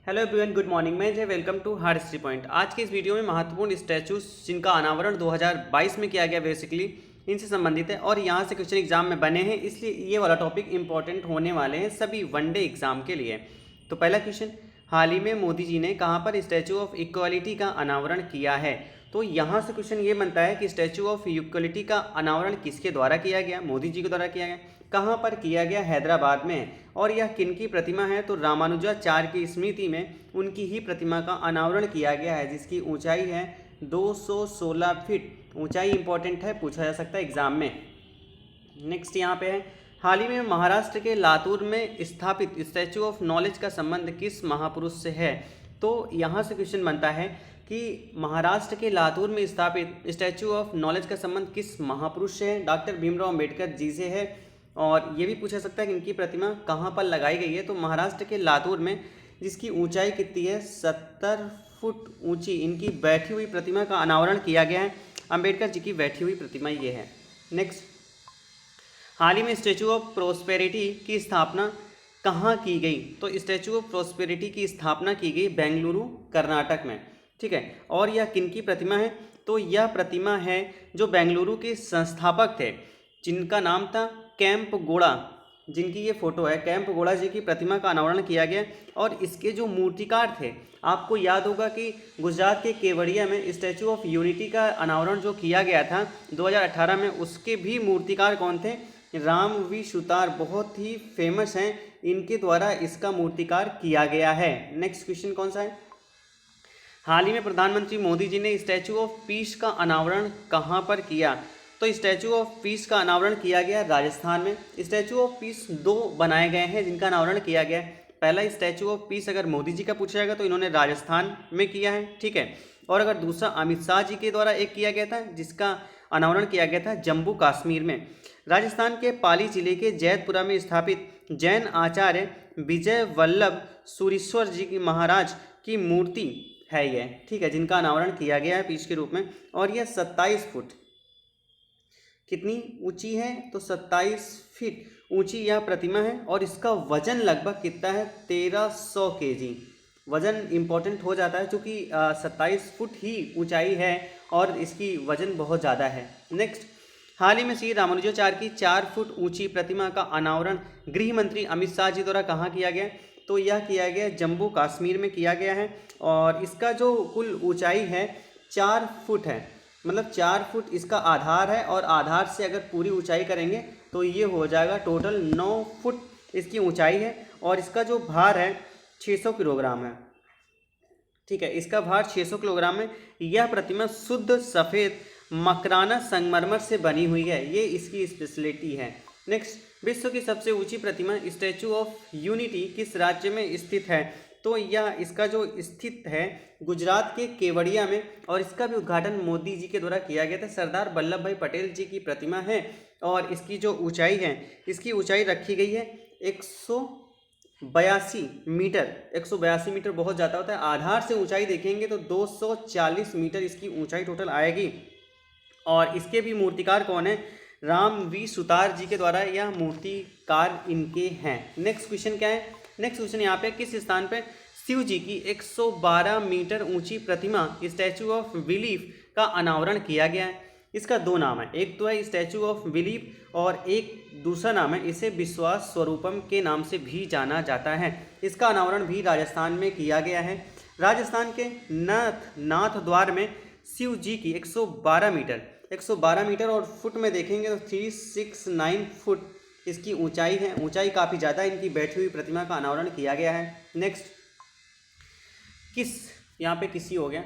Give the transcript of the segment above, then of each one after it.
Hello everyone, good morning. मैं Jay, welcome to hard history point. आज के इस वीडियो में महत्वपूर्ण स्टैचूज जिनका अनावरण 2022 में किया गया बेसिकली इनसे संबंधित है और यहाँ से क्वेश्चन एग्जाम में बने हैं, इसलिए ये वाला टॉपिक इंपॉर्टेंट होने वाले हैं सभी वनडे एग्जाम के लिए। तो पहला क्वेश्चन, हाल ही में मोदी जी ने कहाँ पर स्टैचू ऑफ इक्वालिटी का अनावरण किया है? तो यहाँ से क्वेश्चन ये बनता है कि स्टैचू ऑफ इक्वालिटी का अनावरण किसके द्वारा किया गया? मोदी जी के द्वारा किया गया। कहाँ पर किया गया? हैदराबाद में। और यह किनकी प्रतिमा है? तो रामानुजाचार्य की स्मृति में उनकी ही प्रतिमा का अनावरण किया गया है, जिसकी ऊंचाई है 216 फीट। ऊंचाई इंपॉर्टेंट है, पूछा जा सकता है एग्जाम में। नेक्स्ट यहाँ पे है, हाल ही में महाराष्ट्र के लातूर में स्थापित स्टैचू ऑफ नॉलेज का संबंध किस महापुरुष से है? तो यहाँ से क्वेश्चन बनता है कि महाराष्ट्र के लातूर में स्थापित स्टैचू ऑफ नॉलेज का संबंध किस महापुरुष से है? डॉक्टर भीमराव अम्बेडकर जी से है। और ये भी पूछा सकता है कि इनकी प्रतिमा कहाँ पर लगाई गई है? तो महाराष्ट्र के लातूर में, जिसकी ऊंचाई कितनी है? 70 फुट ऊंची इनकी बैठी हुई प्रतिमा का अनावरण किया गया है। अम्बेडकर जी की बैठी हुई प्रतिमा ये है। नेक्स्ट, हाल ही में स्टैचू ऑफ प्रोस्पेरिटी की स्थापना कहाँ की गई? तो स्टैचू ऑफ प्रोस्पेरिटी की स्थापना की गई बेंगलुरु, कर्नाटक में। ठीक है, और यह किनकी प्रतिमा है? तो यह प्रतिमा है जो बेंगलुरु के संस्थापक थे, जिनका नाम था कैंप गोड़ा, जिनकी ये फोटो है। कैंप गोड़ा जी की प्रतिमा का अनावरण किया गया। और इसके जो मूर्तिकार थे, आपको याद होगा कि गुजरात के केवड़िया में स्टैचू ऑफ यूनिटी का अनावरण जो किया गया था 2018 में, उसके भी मूर्तिकार कौन थे? राम वी सुतार, बहुत ही फेमस हैं, इनके द्वारा इसका मूर्तिकार किया गया है। नेक्स्ट क्वेश्चन कौन सा है? हाल ही में प्रधानमंत्री मोदी जी ने स्टैचू ऑफ पीस का अनावरण कहाँ पर किया? तो स्टैचू ऑफ पीस का अनावरण किया गया राजस्थान में। स्टैचू ऑफ पीस दो बनाए गए हैं जिनका अनावरण किया गया है। पहला स्टैचू ऑफ पीस अगर मोदी जी का पूछा जाएगा तो इन्होंने राजस्थान में किया है, ठीक है। और अगर दूसरा अमित शाह जी के द्वारा एक किया गया था, जिसका अनावरण किया गया था जम्मू कश्मीर में। राजस्थान के पाली जिले के जैतपुरा में स्थापित जैन आचार्य विजय वल्लभ सूरीश्वर जी की महाराज की मूर्ति है ये, ठीक है, जिनका अनावरण किया गया है पीस के रूप में। और यह 27 फुट कितनी ऊंची है? तो 27 फीट ऊंची यह प्रतिमा है। और इसका वजन लगभग कितना है? 1300 केजी। वजन इंपॉर्टेंट हो जाता है क्योंकि 27 फुट ही ऊंचाई है और इसकी वजन बहुत ज़्यादा है। नेक्स्ट, हाल ही में श्री रामानुजाचार्य की 4 फुट ऊंची प्रतिमा का अनावरण गृह मंत्री अमित शाह जी द्वारा कहाँ किया गया? तो यह किया गया जम्मू कश्मीर में किया गया है। और इसका जो कुल ऊंचाई है 4 फुट है, मतलब 4 फुट इसका आधार है, और आधार से अगर पूरी ऊंचाई करेंगे तो ये हो जाएगा टोटल 9 फुट इसकी ऊंचाई है। और इसका जो भार है 600 किलोग्राम है, ठीक है, इसका भार 600 किलोग्राम है। यह प्रतिमा शुद्ध सफ़ेद मकराना संगमरमर से बनी हुई है, ये इसकी स्पेशलिटी है। नेक्स्ट, विश्व की सबसे ऊंची प्रतिमा स्टैचू ऑफ यूनिटी किस राज्य में स्थित है? तो यह इसका जो स्थित है गुजरात के केवड़िया में। और इसका भी उद्घाटन मोदी जी के द्वारा किया गया था। सरदार वल्लभ भाई पटेल जी की प्रतिमा है। और इसकी जो ऊंचाई है, इसकी ऊंचाई रखी गई है 182 मीटर। 182 मीटर बहुत ज़्यादा होता है। आधार से ऊंचाई देखेंगे तो 240 मीटर इसकी ऊंचाई टोटल आएगी। और इसके भी मूर्तिकार कौन है? राम वी सुतार जी के द्वारा यह मूर्तिकार इनके हैं। नेक्स्ट क्वेश्चन क्या है? नेक्स्ट क्वेश्चन यहाँ पे, किस स्थान पे शिव जी की 112 मीटर ऊंची प्रतिमा स्टैचू ऑफ बिलीफ का अनावरण किया गया है? इसका दो नाम है, एक तो है स्टैचू ऑफ बिलीफ और एक दूसरा नाम है, इसे विश्वास स्वरूपम के नाम से भी जाना जाता है। इसका अनावरण भी राजस्थान में किया गया है। राजस्थान के नाथ द्वार में शिव जी की 112 मीटर और फुट में देखेंगे तो 369 फुट इसकी ऊंचाई है। ऊंचाई काफ़ी ज़्यादा इनकी बैठी हुई प्रतिमा का अनावरण किया गया है। नेक्स्ट, यहाँ पे किसी हो गया,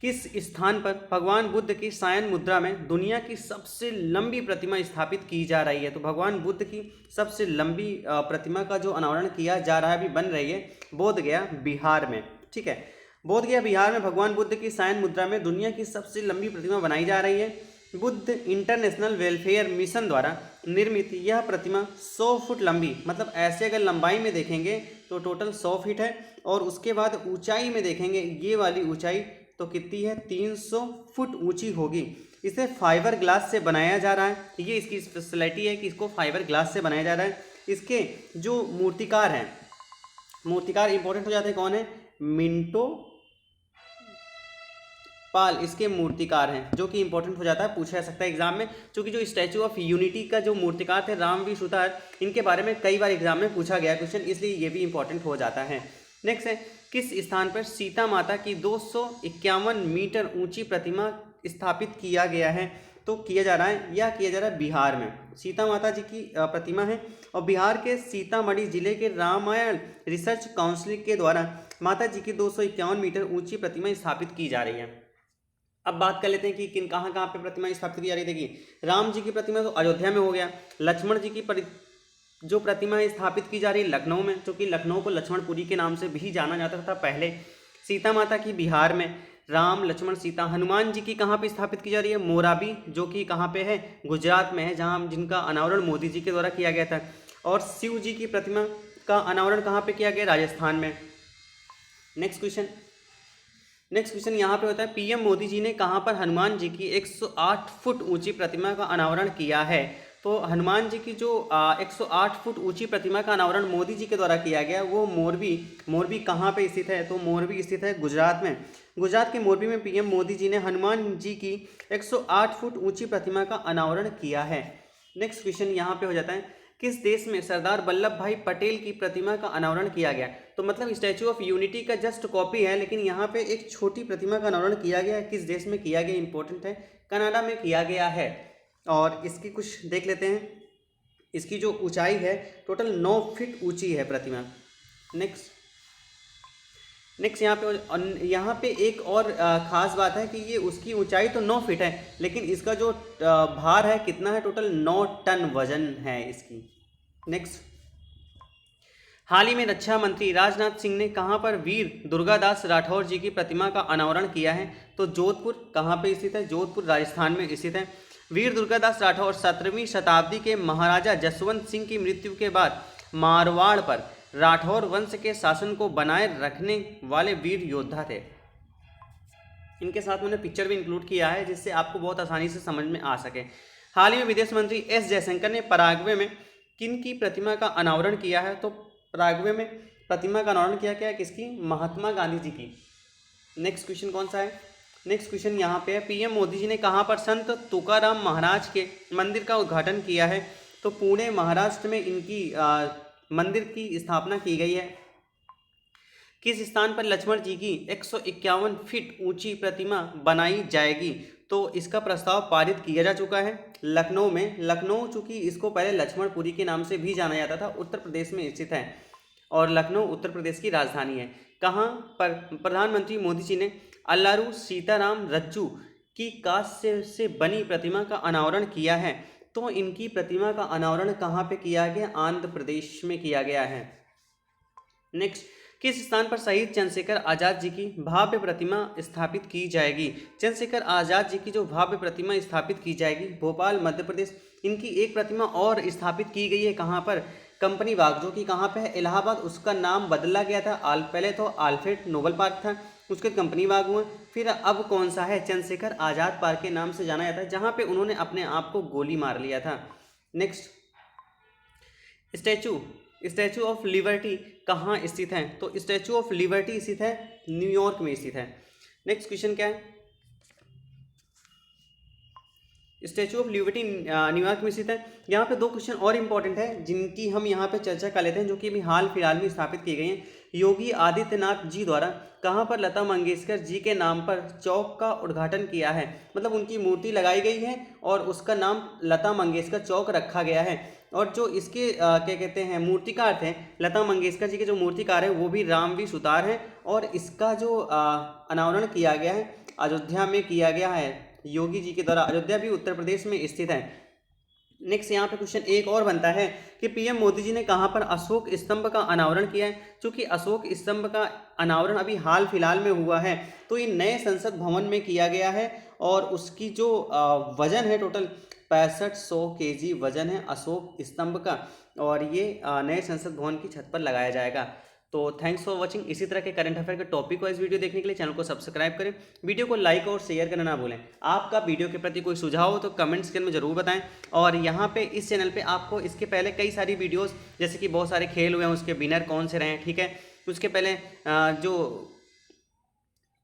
किस स्थान पर भगवान बुद्ध की सायन मुद्रा में दुनिया की सबसे लंबी प्रतिमा स्थापित की जा रही है? तो भगवान बुद्ध की सबसे लंबी प्रतिमा का जो अनावरण किया जा रहा है, अभी बन रही है बोधगया बिहार में, ठीक है। बोधगया बिहार में भगवान बुद्ध की सायन मुद्रा में दुनिया की सबसे लंबी प्रतिमा बनाई जा रही है। बुद्ध इंटरनेशनल वेलफेयर मिशन द्वारा निर्मित यह प्रतिमा 100 फुट लंबी, मतलब ऐसे अगर लंबाई में देखेंगे तो टोटल 100 फीट है। और उसके बाद ऊंचाई में देखेंगे, ये वाली ऊंचाई तो कितनी है? 300 फुट ऊंची होगी। इसे फाइबर ग्लास से बनाया जा रहा है। ये इसकी स्पेशलिटी है कि इसको फाइबर ग्लास से बनाया जा रहा है। इसके जो मूर्तिकार हैं, मूर्तिकार इंपॉर्टेंट हो जाते हैं, कौन है? मिंटो पाल इसके मूर्तिकार हैं, जो कि इंपॉर्टेंट हो जाता है, पूछा जा सकता है एग्जाम में, क्योंकि जो स्टैचू ऑफ यूनिटी का जो मूर्तिकार थे रामवी सुतार, इनके बारे में कई बार एग्जाम में पूछा गया क्वेश्चन, इसलिए ये भी इंपॉर्टेंट हो जाता है। नेक्स्ट है, किस स्थान पर सीता माता की 251 मीटर ऊंची प्रतिमा स्थापित किया गया है? तो किया जा रहा है बिहार में सीता माता जी की प्रतिमा है, और बिहार के सीतामढ़ी जिले के रामायण रिसर्च काउंसिल के द्वारा माता जी की 251 मीटर ऊंची प्रतिमा स्थापित की जा रही है। अब बात कर लेते हैं कि किन कहाँ कहाँ पे प्रतिमा स्थापित की जा रही है। देखिए, राम जी की प्रतिमा तो अयोध्या में हो गया, लक्ष्मण जी की जो प्रतिमा स्थापित की जा रही है लखनऊ में, क्योंकि लखनऊ को लक्ष्मणपुरी के नाम से भी जाना जाता था पहले। सीता माता की बिहार में, राम लक्ष्मण सीता। हनुमान जी की कहाँ पे स्थापित की जा रही है? मोराबी, जो कि कहाँ पे है? गुजरात में है, जहाँ जिनका अनावरण मोदी जी के द्वारा किया गया था। और शिव जी की प्रतिमा का अनावरण कहाँ पे किया गया? राजस्थान में। नेक्स्ट क्वेश्चन यहाँ पे होता है, पीएम मोदी जी ने कहाँ पर हनुमान जी की 108 फुट ऊंची प्रतिमा का अनावरण किया है? तो हनुमान जी की जो 108 फुट ऊंची प्रतिमा का अनावरण मोदी जी के द्वारा किया गया, वो मोरबी कहाँ पे स्थित है? तो मोरबी स्थित है गुजरात में। गुजरात के मोरबी में पीएम मोदी जी ने हनुमान जी की 108 फुट ऊंची प्रतिमा का अनावरण किया है। नेक्स्ट क्वेश्चन यहाँ पे हो जाता है, किस देश में सरदार वल्लभ भाई पटेल की प्रतिमा का अनावरण किया गया? तो मतलब स्टैचू ऑफ यूनिटी का जस्ट कॉपी है, लेकिन यहाँ पे एक छोटी प्रतिमा का अनावरण किया गया है। किस देश में किया गया? इंपॉर्टेंट है, कनाडा में किया गया है। और इसकी कुछ देख लेते हैं, इसकी जो ऊंचाई है टोटल 9 फीट ऊंची है प्रतिमा। नेक्स्ट यहाँ पे एक और ख़ास बात है कि ये उसकी ऊंचाई तो 9 फीट है, लेकिन इसका जो भार है कितना है? टोटल 9 टन वजन है इसकी। नेक्स्ट, हाल ही में रक्षा मंत्री राजनाथ सिंह ने कहां पर वीर दुर्गादास राठौर जी की प्रतिमा का अनावरण किया है? तो जोधपुर। कहां पे स्थित है? जोधपुर राजस्थान में स्थित है। वीर दुर्गादास राठौर 17वीं शताब्दी के महाराजा जसवंत सिंह की मृत्यु के बाद मारवाड़ पर राठौर वंश के शासन को बनाए रखने वाले वीर योद्धा थे। इनके साथ मैंने पिक्चर भी इंक्लूड किया है, जिससे आपको बहुत आसानी से समझ में आ सके। हाल ही में विदेश मंत्री एस जयशंकर ने पराग्वे में किन की प्रतिमा का अनावरण किया है? तो पराग्वे में प्रतिमा का अनावरण किया गया किसकी? महात्मा गांधी जी की। नेक्स्ट क्वेश्चन कौन सा है? नेक्स्ट क्वेश्चन यहाँ पे है, पीएम मोदी जी ने कहाँ पर संत तुकाराम महाराज के मंदिर का उद्घाटन किया है? तो पुणे महाराष्ट्र में इनकी मंदिर की स्थापना की गई है। किस स्थान पर लक्ष्मण जी की 151 फीट ऊंची प्रतिमा बनाई जाएगी? तो इसका प्रस्ताव पारित किया जा चुका है लखनऊ में। लखनऊ चूंकि इसको पहले लक्ष्मणपुरी के नाम से भी जाना जाता था, उत्तर प्रदेश में स्थित है, और लखनऊ उत्तर प्रदेश की राजधानी है। कहाँ पर प्रधानमंत्री मोदी जी ने अल्लारू सीताराम रज्जू की कांस्य से बनी प्रतिमा का अनावरण किया है? तो इनकी प्रतिमा का अनावरण कहाँ पे किया गया? आंध्र प्रदेश में किया गया है। नेक्स्ट, किस स्थान पर शहीद चंद्रशेखर आजाद जी की भव्य प्रतिमा स्थापित की जाएगी? चंद्रशेखर आजाद जी की जो भव्य प्रतिमा स्थापित की जाएगी, भोपाल मध्य प्रदेश। इनकी एक प्रतिमा और स्थापित की गई है, कहाँ पर? कंपनी बाग, जो कि कहाँ पे है? इलाहाबाद। उसका नाम बदला गया था, पहले तो अल्फ्रेड नोबल पार्क था, उसके कंपनी बाग हुआ, फिर अब कौन सा है? चंद्रशेखर आजाद पार्क के नाम से जाना जाता है, जहाँ पे उन्होंने अपने आप को गोली मार लिया था। नेक्स्ट, स्टैचू ऑफ लिबर्टी कहाँ स्थित है? तो स्टैचू ऑफ लिबर्टी स्थित है न्यूयॉर्क में स्थित है। नेक्स्ट क्वेश्चन क्या है? स्टैचू ऑफ लिबर्टी न्यूयॉर्क में स्थित है। यहाँ पे 2 क्वेश्चन और इंपॉर्टेंट है, जिनकी हम यहाँ पे चर्चा कर लेते हैं, जो कि अभी हाल फिलहाल में स्थापित की गई हैं। योगी आदित्यनाथ जी द्वारा कहाँ पर लता मंगेशकर जी के नाम पर चौक का उद्घाटन किया है? मतलब उनकी मूर्ति लगाई गई है और उसका नाम लता मंगेशकर चौक रखा गया है। और जो इसके क्या कहते हैं मूर्तिकार थे, लता मंगेशकर जी के जो मूर्तिकार हैं वो भी रामवी सुतार हैं, और इसका जो अनावरण किया गया है अयोध्या में किया गया है योगी जी के द्वारा। अयोध्या भी उत्तर प्रदेश में स्थित है। नेक्स्ट यहाँ पे क्वेश्चन एक और बनता है कि पीएम मोदी जी ने कहाँ पर अशोक स्तंभ का अनावरण किया है? क्योंकि अशोक स्तंभ का अनावरण अभी हाल फिलहाल में हुआ है, तो ये नए संसद भवन में किया गया है, और उसकी जो वजन है टोटल 6500 kg वजन है अशोक स्तंभ का, और ये नए संसद भवन की छत पर लगाया जाएगा। तो थैंक्स फॉर वॉचिंग। इसी तरह के करंट अफेयर के टॉपिक वाइज वीडियो देखने के लिए चैनल को सब्सक्राइब करें, वीडियो को लाइक और शेयर करना ना भूलें। आपका वीडियो के प्रति कोई सुझाव हो तो कमेंट सेक्शन में जरूर बताएं। और यहाँ पे इस चैनल पे आपको इसके पहले कई सारी वीडियोस, जैसे कि बहुत सारे खेल हुए हैं उसके विनर कौन से रहे हैं, ठीक है, उसके पहले जो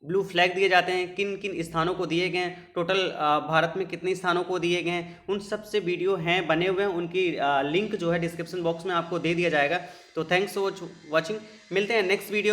ब्लू फ्लैग दिए जाते हैं, किन किन स्थानों को दिए गए हैं, टोटल भारत में कितने स्थानों को दिए गए हैं, उन सब से वीडियो हैं बने हुए हैं। उनकी लिंक जो है डिस्क्रिप्शन बॉक्स में आपको दे दिया जाएगा। तो थैंक्स फॉर वॉचिंग, मिलते हैं नेक्स्ट वीडियो।